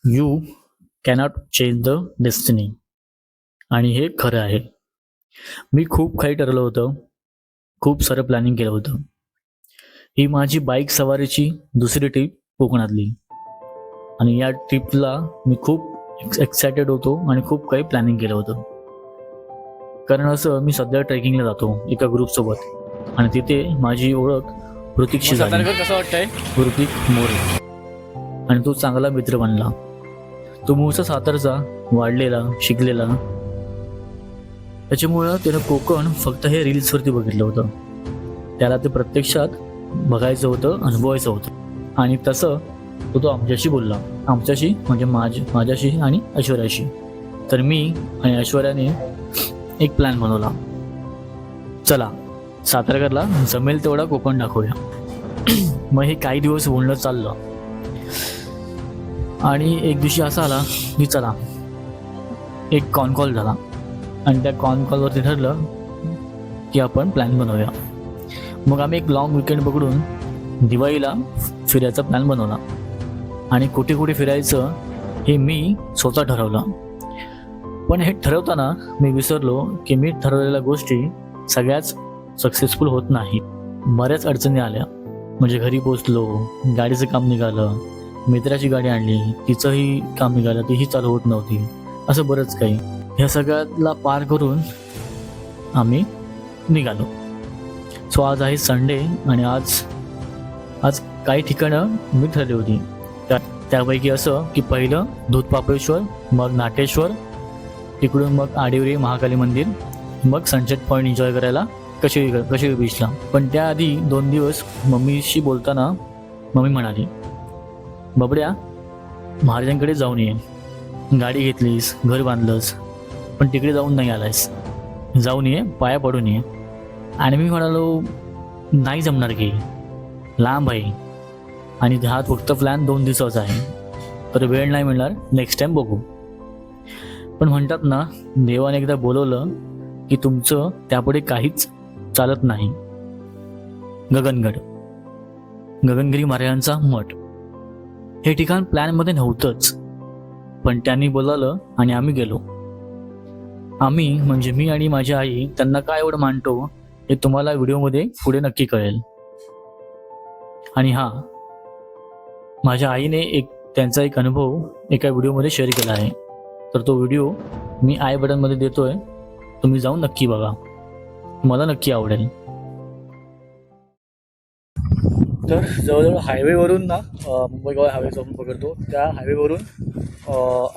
You cannot change the destiny. आणि हे खरं आहे. मी खूप काही ठरवलं होतं. खूप सारं प्लॅनिंग केलं होतं. ही माझी बाईक सवारीची दुसरी ट्रिप कोकणातली. आणि या ट्रिपला मी खूप एक्सायटेड होतो आणि खूप काही प्लॅनिंग केलं होतं. कारण असं मी सध्या ट्रेकिंगला जातो एका ग्रुपसोबत आणि तिथे माझी ओळख ऋतिकशी झाली. कसं वाटतंय? ऋतिक मोरे. आणि तो चांगला मित्र बनला. तो मूळचा सातारचा, वाढलेला, शिकलेला. त्याच्यामुळं त्यानं कोकण फक्त हे रील्सवरती बघितलं होतं. त्याला ते प्रत्यक्षात बघायचं होतं, अनुभवायचं होतं. आणि तसं तो आमच्याशी बोलला. आमच्याशी म्हणजे माझ्याशी आणि ऐश्वर्याशी. तर मी आणि ऐश्वर्याने एक प्लॅन बनवला. चला सातारकरला जमेल तेवढा कोकण दाखवूया. मग हे काही दिवस बोलणं चाललं. आणि एक दिवशी असा आला की चला एक कॉल झाला. आणि त्या कॉलवरती ठरलं की आपण प्लॅन बनवूया. मग आम्ही एक लॉंग विकेंड पकडून दिवाळीला फिरायचा प्लॅन बनवला. आणि कुठे कुठे फिरायचं हे मी स्वतः ठरवलं. पण हे ठरवताना मी विसरलो की मी ठरवलेल्या गोष्टी सगळ्याच सक्सेसफुल होत नाही. बऱ्याच अडचणी आल्या. म्हणजे घरी पोचलो, गाडीचं काम निघालं, मित्राची गाडी आणली, तिचंही काम निघालं, तीही चालू होत नव्हती. असं बरंच काही. ह्या सगळ्याला पार करून आम्ही निघालो. सो आज आहे संडे आणि आज काही ठिकाणं मी ठरली होती. त्यापैकी असं की पहिलं दूधपापेश्वर, मग नाटेश्वर, तिकडून मग आडिवरी महाकाली मंदिर, मग सनसेट पॉईंट एन्जॉय करायला कशी बीचला. पण त्याआधी 2 दिवस मम्मीशी बोलताना मम्मी म्हणाली, बबड्या महाराजांकडे जाऊन ये. गाडी घेतलीस, घर बांधलंस, पण तिकडे जाऊन नाही आलायस. जाऊन ये, पाया पडून ये. आणि मी म्हणालो नाही जमणार की, लांब आहे आणि हा फक्त प्लॅन 2 दिवसाचा आहे, तर वेळ नाही मिळणार, नेक्स्ट टाइम बघू. पण म्हणतात ना, देवाने एकदा बोलवलं की तुमचं त्यापुढे काहीच चालत नाही. गगनगिरी महाराजांचा मठ हे ठिकाण प्लॅनमध्ये नव्हतंच, पण त्यांनी बोलावलं आणि आम्ही गेलो. आम्ही म्हणजे मी आणि माझी आई त्यांना काय एवढं मानतो हे तुम्हाला व्हिडिओमध्ये पुढे नक्की कळेल. आणि हा माझ्या आईने त्यांचा एक अनुभव एका व्हिडिओमध्ये शेअर केला आहे. तर तो व्हिडिओ मी आय बटनमध्ये देतोय, तुम्ही जाऊन नक्की बघा, मला नक्की आवडेल. तर जवळजवळ हायवेवरून ना, मुंबई गोवा हायवे जो आपण पकडतो त्या हायवेवरून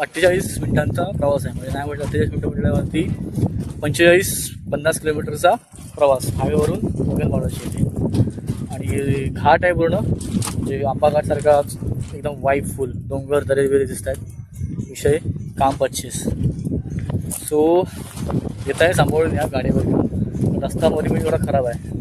48 मिनिटांचा प्रवास आहे. म्हणजे नाही म्हटलं 48 मिनिटं म्हटल्यावरती 45-50 किलोमीटरचा प्रवास हायवेवरून गगनबावड्याची येते. आणि घाट आहे पूर्ण, म्हणजे आंबा घाटसारखा एकदम वाईफुल, डोंगर दरे वगैरे दिसत आहेत. विषय काम 25. सो येत आहे सांभाळून या गाडीवर. रस्ता मध्ये थोडा खराब आहे.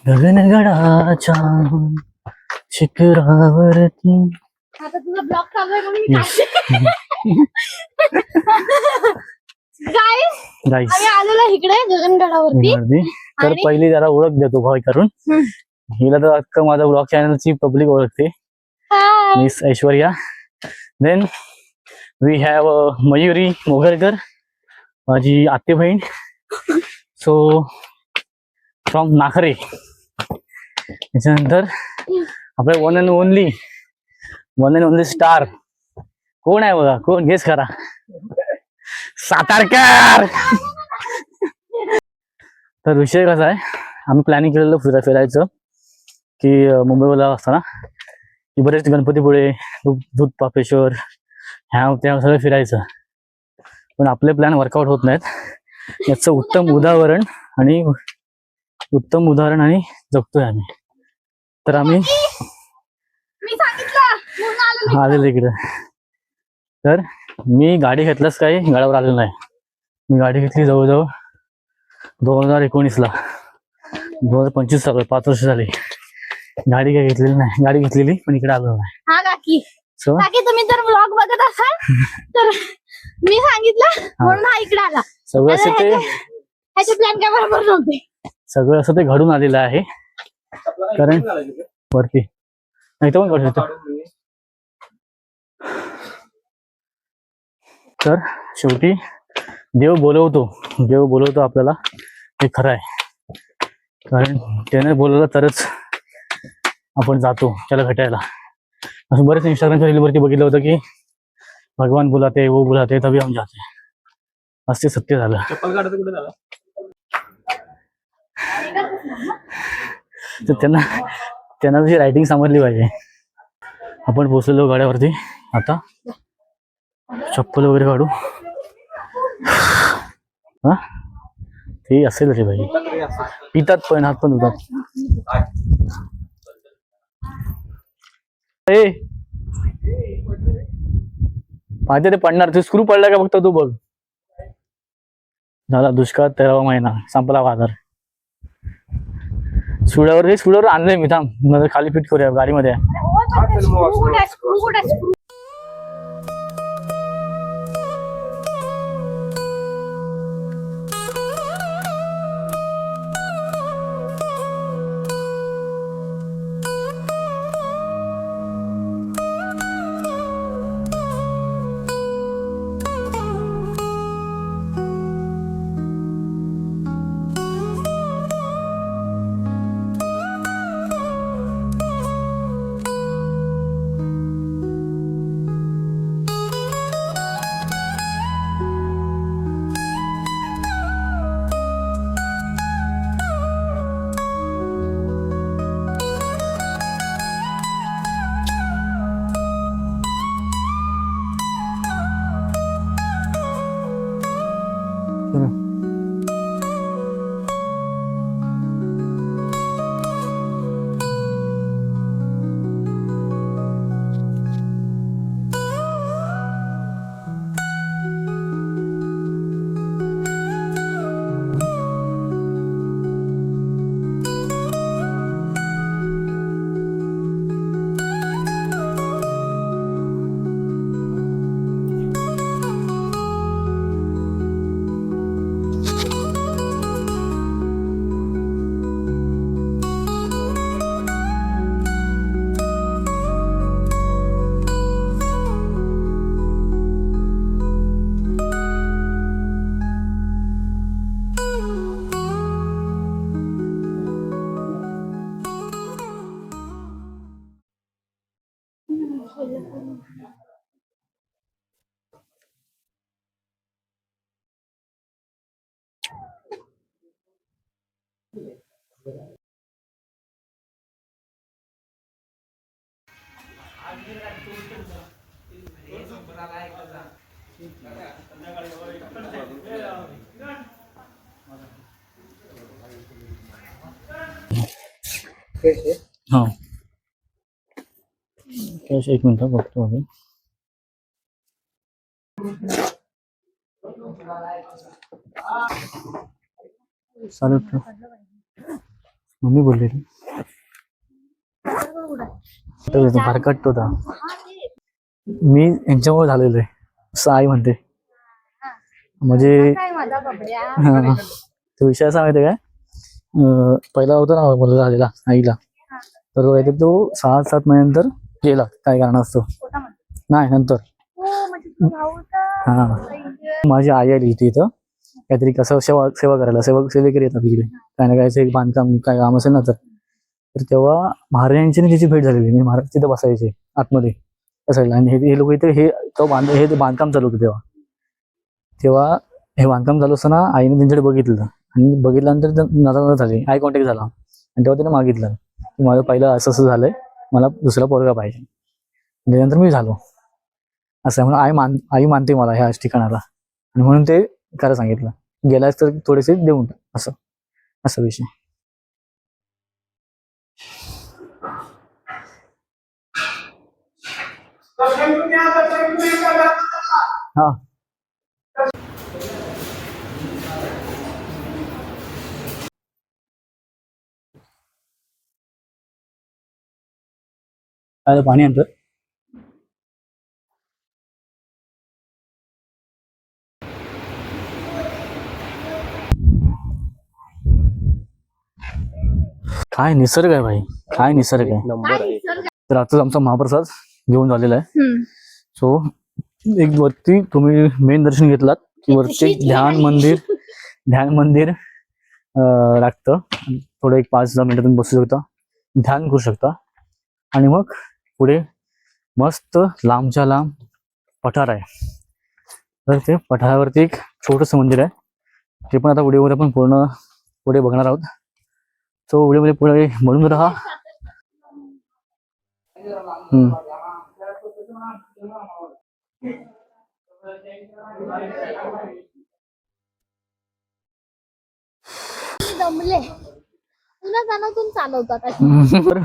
गगनगडाच्या शिखरावरती. आता तुझा ब्लॉग चालू आहे म्हणून गाईस आम्ही आलेलो इकडे गगनगडावरती. तर पहिली जरा ओळख देतो भाई करून. हिला तर अख्खा माझा ब्लॉग चॅनलची पब्लिक ओळखते, miss Aishwarya. Then we have Mayuri Mogalkar, माझी आत्ते बहीण. So from Nakhre. त्याच्यानंतर आपले वन अँड ओनली स्टार कोण आहे बघा, कोण गेस करा. सातारकर. तर विषय कसा आहे, आम्ही प्लॅनिंग केलेलं फिरायचं की मुंबईला असताना की बरेच गणपतीपुळे, दूधपापेश्वर, ह्या त्या सगळं फिरायचं. पण आपले प्लॅन वर्कआउट होत नाहीत. याचं उत्तम उदाहरण आणि जगतोय आम्ही. तर आम्ही मी सांगितलं म्हणून आलेलो आलेलो इकडे. तर मी गाडी घेतलंच काही गडावर आलेलो नाही. मी गाडी घेतली जवळजवळ 2019ला. 2025 चालू आहे, 5 वर्ष झाली. गाडी काय घेतलेली नाही, गाडी घेतलेली पण इकडे आलो नाही. हा काकी सो काकी तुम्ही जर व्लॉग बघत असाल तर मी सांगितलं म्हणून हा इकडे आला. सगळं असं ते ह्याचे प्लॅन काय बरोबर नव्हते. सगळं असं ते घडून आलेलं आहे. कारण वरती नाही तर पण करू शकतो. तर शेवटी देव बोलवतो आपल्याला, हे खरं आहे. कारण त्याने बोलवलं तरच आपण जातो त्याला भेटायला. असं बरेच इंस्टाग्रामच्या रीलवरती बघितलं होतं की भगवान बुलाते वो बुलाते तभी हम जाते. असं ते सत्य झालं. तर त्यांना तशी रायटिंग समजली पाहिजे. आपण पोचलेलो गाड्यावरती. आता चप्पल वगैरे काढू. हा ते असेल रे भाई, पितात पण हात पण धुतात. ए माझ्या ते पडणार, ते स्क्रू पडला का फक्त तू बघ. झाला दुष्काळ 13वा महिना, संपला बाजार. सुड्यावर आणलंय मी, थांब नंतर खाली फिट करूया गाडीमध्ये. हाँ कैश 1 मिनिट बघतो आम्ही. चालेल ठेव. मम्मी बोलली फारकट होता. मी यांच्यामुळे झालेलो आहे असं आई म्हणते. म्हणजे तो विषय असा माहिती काय, पहिला होता ना मुलगा झालेला आईला, तर काहीतरी तो 6-7 महिन्यानंतर गेला काय कारणास्तव. नाही नंतर हा माझी आई आली होती इथं काहीतरी कसं सेवा करायला. सेवेकरी येतात तिकडे काय ना काय बांधकाम काय काम असेल ना तर तेव्हा महाराजांची त्याची भेट झालेली. मी महाराज तिथं बसायचे आतमध्ये त्या साईडला, आणि हे लोक इथे हे बांधकाम चालू होतं. तेव्हा हे बांधकाम चालू असताना आईने त्यांच्याकडे बघितलं, आणि बघितल्यानंतर नजर झाली, आय कॉन्टॅक्ट झाला, आणि तेव्हा त्याने मागितलं की माझं पहिलं असं झालंय, मला दुसरा पोरगा पाहिजे. त्याच्यानंतर मी झालो असं आहे. म्हणून आई मानते मला ह्या ठिकाणाला, आणि म्हणून ते करायला सांगितलं. गेलास तर थोडेसे देऊन टाक असं विषय. हा काय पाणी आणतं. काय निसर्ग आहे भाई, काय निसर्ग आहे. नंबर आहे. तर आताच आमचा महाप्रसाद घेऊन झालेला आहे. हम्म. सो एक वरती तुम्ही मेन दर्शन घेतलात की वरती एक ध्यान मंदिर लागतं. थोडं एक 5-10 मिनिटं तुम्ही बसू शकता, ध्यान करू शकता. आणि मग पुढे मस्त लांबच्या लांब पठार आहे. तर ते पठारावरती एक छोटंसं मंदिर आहे. ते पण आता व्हिडिओमध्ये आपण पूर्ण पुढे बघणार आहोत. सो व्हिडिओमध्ये पुढे म्हणून राहा. दमले तुला जाणवतून चालवतात. तर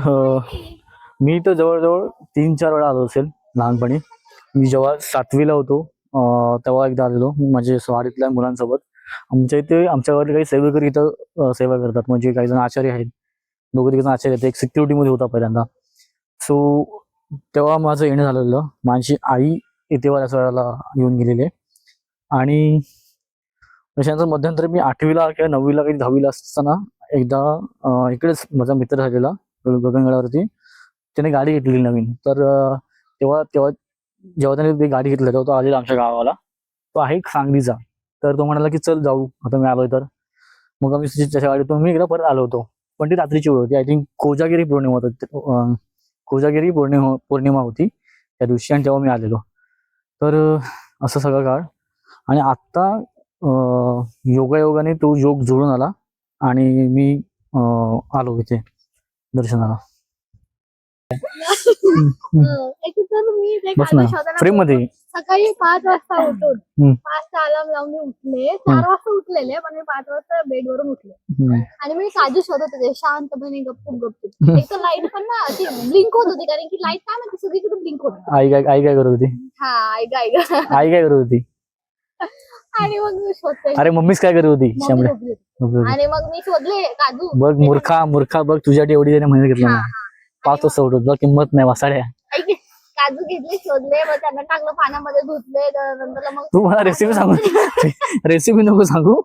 मी तर जवळजवळ 3-4 वेळा आलो असेल लहानपणी. मी जेव्हा 7वीला होतो तेव्हा एकदा आलेलो माझ्या स्वारीतल्या मुलांसोबत. आमच्या इथे आमच्या गावातले काही सेवेकरी इथं सेवा करतात. म्हणजे काही जण आचार्य आहेत, 2-3 जण आचार्य आहेत. एक सिक्युरिटी मध्ये होता पहिल्यांदा. सो तेव्हा माझं येणं झालेलं. माझी आई इथे त्याच वेळेला येऊन गेलेली आहे. आणि त्याच्यानंतर मध्यंतरी मी 8वीला किंवा 9वीला काही 10वीला असताना एकदा इकडेच माझा मित्र झालेला गगनगडावरती. त्याने गाडी घेतलेली नवीन. तर तेव्हा तेव्हा जेव्हा त्याने ती गाडी घेतली तेव्हा तो आलेला आमच्या गावाला. तो आहे सांगलीचा. तर तो म्हणाला की चल जाऊ, आता मी आलोय तर. मग आम्ही त्याच्या गाडीतून मी एकदा परत आलो होतो. पण ती रात्रीची वेळ होती. आय थिंक कोजागिरी पौर्णिमा होती. कोजागिरी पौर्णिमा होती त्या दिवशी. आणि तेव्हा मी आलेलो. तर असं सगळं काळ. आणि आत्ता योगायोगाने तो योग जुळून आला आणि मी आलो इथे दर्शनाला. एक तर मी ते बस ना काजू शोधायला फ्रेम मध्ये. सकाळी 5 वाजता उठून हम्म. 5चा अलार्म लावून मी उठले. 4 वाजता उठलेले पण मी 5 वाजता बेडवरून उठले. आणि मी काजू शोधत होते शांतपणे गपचूप. एक तर लाईट पण ना अशी ब्लिंक होत होती, कारण की लाईट काय माहिती सगळीकडे ब्लिंक होत होती. आई काय करत होती? हा ऐका आई काय करत होती? आणि मग मी शोधते. अरे मम्मीच काय करत होती? मम्मी शामळे झोपली होती. आणि मग मी शोधले काजू. बघ मूर्खा बघ, तुझ्यासाठी एवढी त्याने मेहनत घेतला ना. 5 वाजता उठत तुला किंमत नाही वासाड्या. ऐक, काजू घेतले, शोधले, मग त्यांना टाकलं पाण्यामध्ये, धुतले. नंतर मग तू मला रेसिपी सांगू, रेसिपी नको सांगू,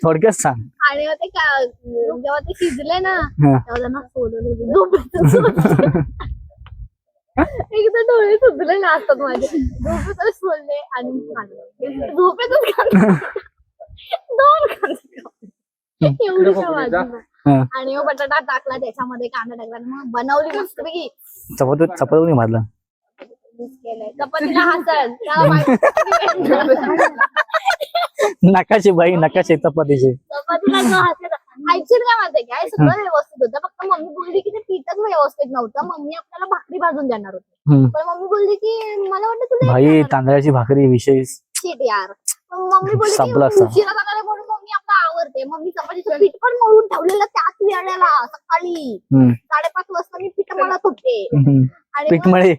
थोडक्यात सांग. आणि मग ते जेव्हा ते शिजले ना हा. तेव्हा त्यांना सोडलं. एकदा डोळे सुजले ना असतात माझे. झोपेतच सोडले आणि खाल्लं. झोपेतच खाल्लं. 2 खाल्ले एवढीशा भाजी. आणि मग बटाटा टाकला त्याच्यामध्ये, कांदा टाकला आणि मग बनवली मस्तपैकी. चपाती मारला चपातीला हसत नकाशे बाई, नकाशे चपातीचे. चपातीला जो हसत. ऍक्च्युअली काय माहितीये काय, सगळं व्यवस्थित होतं. फक्त मम्मी बोलली की ते पीठच व्यवस्थित नव्हतं. मम्मी आपल्याला भाकरी भाजून देणार होती, पण मम्मी बोलली की मला वाटतं तुला भाई तांदळाची भाकरी विषय शिट यार. मम्मी बोलली की संपला असता. उशिरा जाणार आहे म्हणून मम्मी आपला आवडते. मम्मी चपातीचं पीठ पण मळून ठेवलेलं त्याच वेळेला सकाळी 5:30 वाजता मी पीठ मळत होते. आणि पीठ मळे.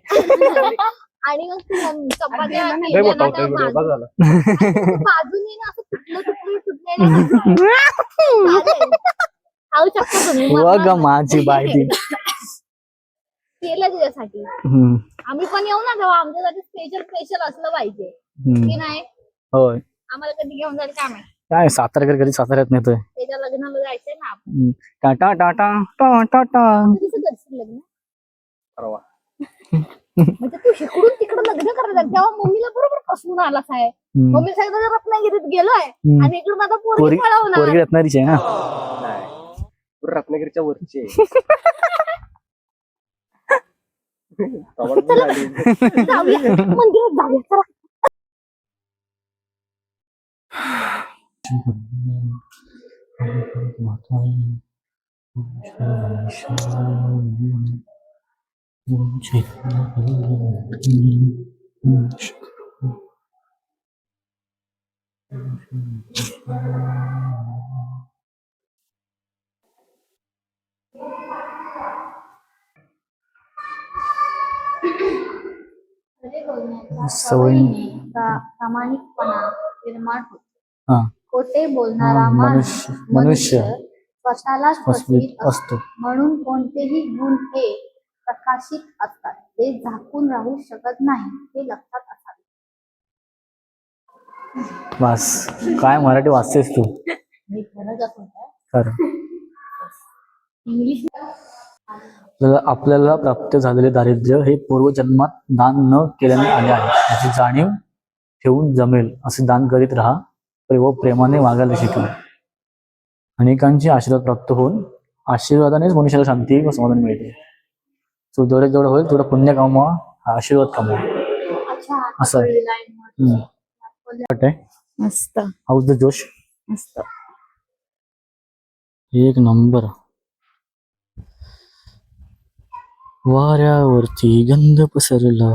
आणि मग चपात्या बाजूने ना असं तुटलेलं खाऊ शकता तुम्ही. बघ माझी बाई केलं तुझ्यासाठी. आम्ही पण येऊ ना तेव्हा आमच्यासाठी स्पेशल असलं पाहिजे की नाही. होय, आम्हाला कधी घेऊन जाईल काय माहिती. काय साताऱ्याकडे कधी साताऱ्यात नेतोय. त्याच्या लग्नाला जायचंय ना आपण. टाटा टाटा टाटा. कसं करशील लग्न? म्हणजे तू इकडून तिकडे लग्न करायला तेव्हा मम्मीला बरोबर फसवून आलाच आहे. मम्मी सांगितलं रत्नागिरीत गेलोय आणि इकडून आता पोरगी पळवणार. पोरगी रत्नागिरीची आहे ना. रत्नागिरीच्या वरची जाऊया मंदिरात जाऊया चला. सवय प्रामाणिकपणा निर्माण होतो. हा खोटे बोलणारा मनुष्य मनुष्य स्वतःलाच फसवीत असतो. असतो. म्हणून कोणतेही गुण हे प्रकाशित असतात, ते झाकून राहू शकत नाही, हे लक्षात असावे. बस काय मराठी वाचतेस तू मी खरंच असं खरं. इंग्लिश आपल्याला प्राप्त झालेले दारिद्र्य हे पूर्वजन्मात दान न केल्याने आले आहे याची जाणीव ठेवून जमेल असे दान करीत राहा. व प्रेमाने वागायला शिका. अनेकांचे आशीर्वाद प्राप्त होऊन आशीर्वादानेच मनुष्याला शांती व समाधान मिळते. तो जेवढं होईल तेवढं पुण्य कमवा, आशीर्वाद कमवा. असं आहे. वाटतंय मस्त हाऊस द जोश. मस्त. एक नंबर. वाऱ्यावरती गंध पसरला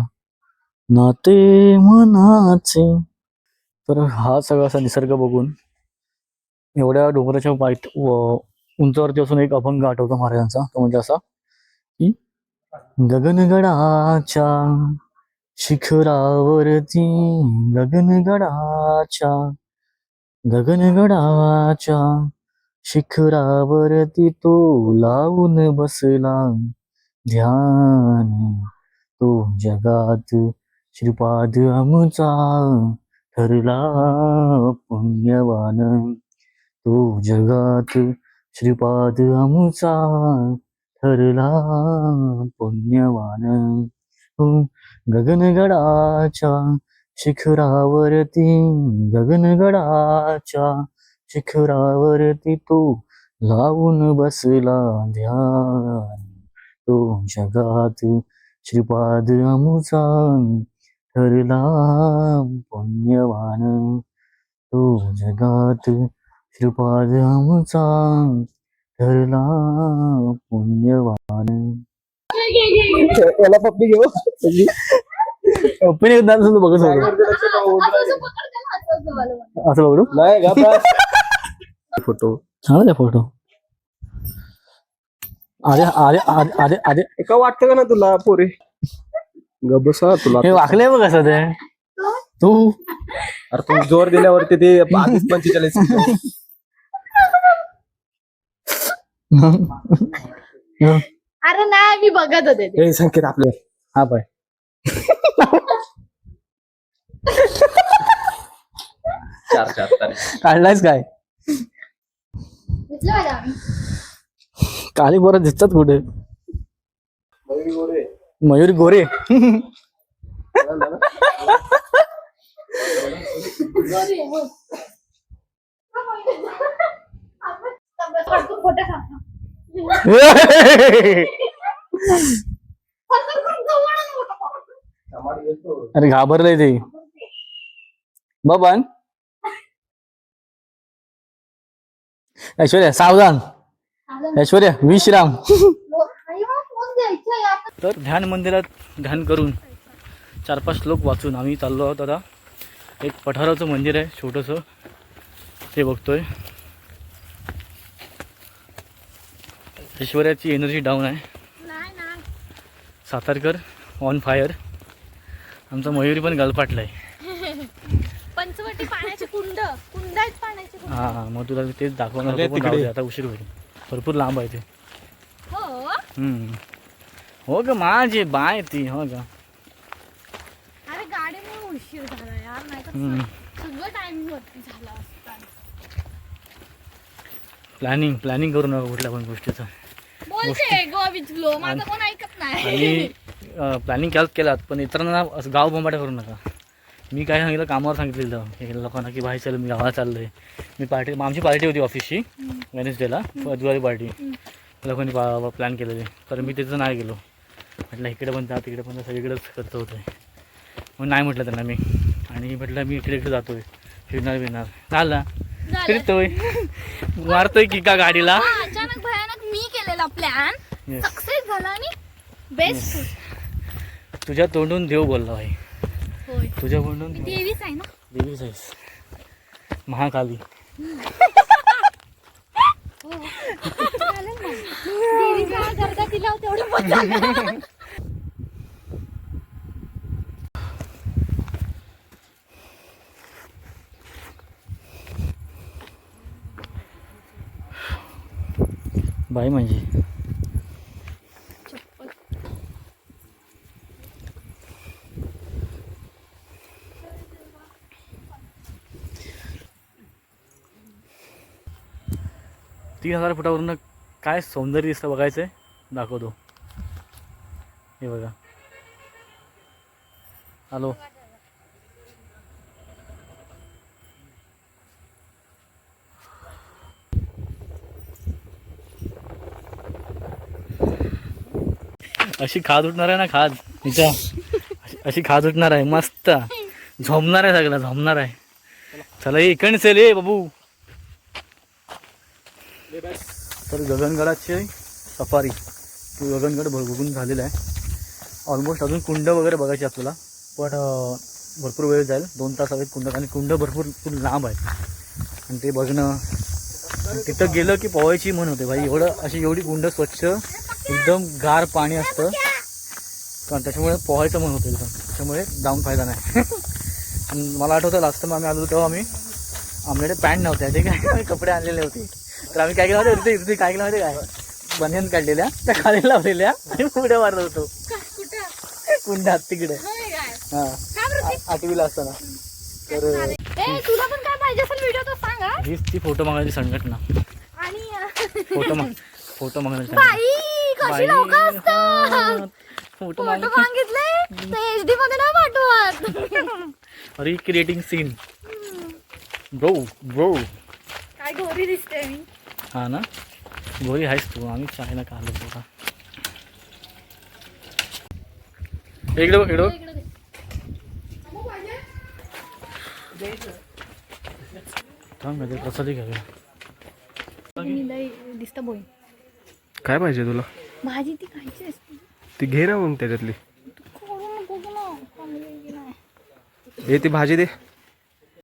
नाते मनाचे. तर हा सगळा असा निसर्ग बघून एवढ्या डोंगराच्या उंचावरती असून एक अभंग आठवतो महाराजांचा. तो म्हणजे असा की गगनगडाच्या शिखरावरती गगनगडाच्या शिखरावरती तो लावून बसला ध्यान. तो जगात श्रीपाद आमचा ठरला पुण्यवान. तो जगात श्रीपाद आमचा ठरला पुण्यवान. गगनगडाच्या शिखरावरती तो लावून बसला ध्यान. तो जगात श्रीपाद आमचा ठरला पुण्यवान. तो जगात श्रीपाद आमचा ठरला पुण्यवान. त्याला पप्पी घेऊ पप्पीने डान्स बघत होतो. असं बघू नाही फोटो हा त्या फोटो. अरे अरे अरे अरे अरे एका वाटतं का ना तुला पोरे गबसा तुला हे वाकले बघ कसं ते तू. अरे तू जोर दिल्यावरती ते आधीच 45 अरे नाही, मी बघत होते ते. हे संकेत आपले हा पाय चार काढलायस काय घेतलं माझ्या आम्ही. काळी बरं दिसतात कुठे. मयूर गोरे खोटं सांगतो. अरे घाबरलंय ते बबन. ऐश्वर्या सावधान. ऐश्वर्या विश्राम. तर ध्यान मंदिरात ध्यान करून 4-5 श्लोक वाचून आम्ही चाललो आहोत. आता एक पठाराचं मंदिर आहे छोटंसं, ते बघतोय. ऐश्वर्याची एनर्जी डाऊन आहे. सातारकर ऑन फायर. आमचा मयुरी पण गलपाटलाय. पंचवटी पाण्याचे कुंड आहेत पाण्याचे कुंड. हा मग तुला तेच दाखवणार होतो, पण राहू दे, आता उशीर होईल. भरपूर लांब आहे ते. हो ग माझे बाय ती. हो का अरे गाडीमुळे उशीर झाला यार, नाही तर सगळं टाइमिंग वरती झाला असता. प्लॅनिंग करू नका कुठल्या पण गोष्टीचं. बोलते गो विचलो, माझं कोण ऐकत नाही. आणि प्लॅनिंग केलात पण इतरांना असं गाव बोंबाटा करू नका. मी काय सांगितलं, कामावर सांगितलेलं हे लोकांना की भाई चल मी गावाला चाललोय. मी आमची पार्टी होती ऑफिसची वेनेसडेला, दिवाळी पार्टी. लोकांनी प्लॅन केलेली, तर मी तिथं नाही गेलो. म्हटलं इकडे पण जा तिकडे पण जा, सगळीकडेच खर्च होतोय. मग नाही म्हटलं त्यांना मी. आणि म्हटलं मी इकडे जातोय, फिरणार झाला फिरतोय, मारतोय की का गाडीला. अचानक भयानक मी केलेला प्लॅन सक्सेस झाला आणि बेस्ट. तुझ्या तोंडून देव बोलला भाई. होय, तुझ्या तोंडून देवीच आहे ना. देवीच आहेस, महाकाली. देवीचा गर्दा तिला तेवढी मजा. बाई म्हणजे चप्पल. तीन 1000 फुटावरून काय सौंदर्य दिसतं बघायचंय, दाखवतो. हे बघा. हॅलो. अशी खाद उठणार आहे ना, खाद तिच्या अशी खाद उठणार आहे, मस्त झोमणार आहे, सगळं झोमणार आहे. चला इकडे चल ये बाबू. तर गगनगडाची सफारी गगनगड बघून झालेला आहे. ऑलमोस्ट अजून कुंड वगैरे बघायची आपल्याला, पण भरपूर वेळ जाईल, 2 तास हवेत कुंड, आणि कुंड भरपूर खूप लांब आहे. आणि ते बघणं, तिथं गेलं की पोहायची म्हण होते भाई. एवढी कुंड स्वच्छ, एकदम गार पाणी असतं, कारण त्याच्यामुळे पोहायचं म्हण होतं एकदम. त्याच्यामुळे जाऊन फायदा नाही. आणि मला आठवतं लास्ट टाइम आम्ही आलो तेव्हा आमच्याकडे पॅन्ट नव्हत्या, ठीक आहे. आम्ही कपडे आणलेले होते. तर आम्ही काय केलं होतं, इथे काय केलं होते, काय बनियन काढलेल्या त्या खाली लावलेल्या आणि पुढे मारत होतो कुंडात तिकडे. हा, 8वीला असताना. तर तुला पण काय पाहिजे असेल व्हिडिओ तर सांगा. हीच ती फोटो मागायची संघटना. आणि फोटो मागण्याची बाई कशी लोक असतात. फोटो फोटो मागितले तर HD मध्ये नाही पाठवत. Recreating scene. ब्रो काय गोरी दिसते मी. हा ना, गोरी आहेस तू. आम्ही चायना का आलो बघा. इकडे बघ, इकडे बघ. थांब मध्ये प्रसादी घ्यावी. दिसत बोई काय पाहिजे तुला? भाजी ती खायची असते. ती घे ना मग त्याच्यातली. नको ना. ती भाजी दे.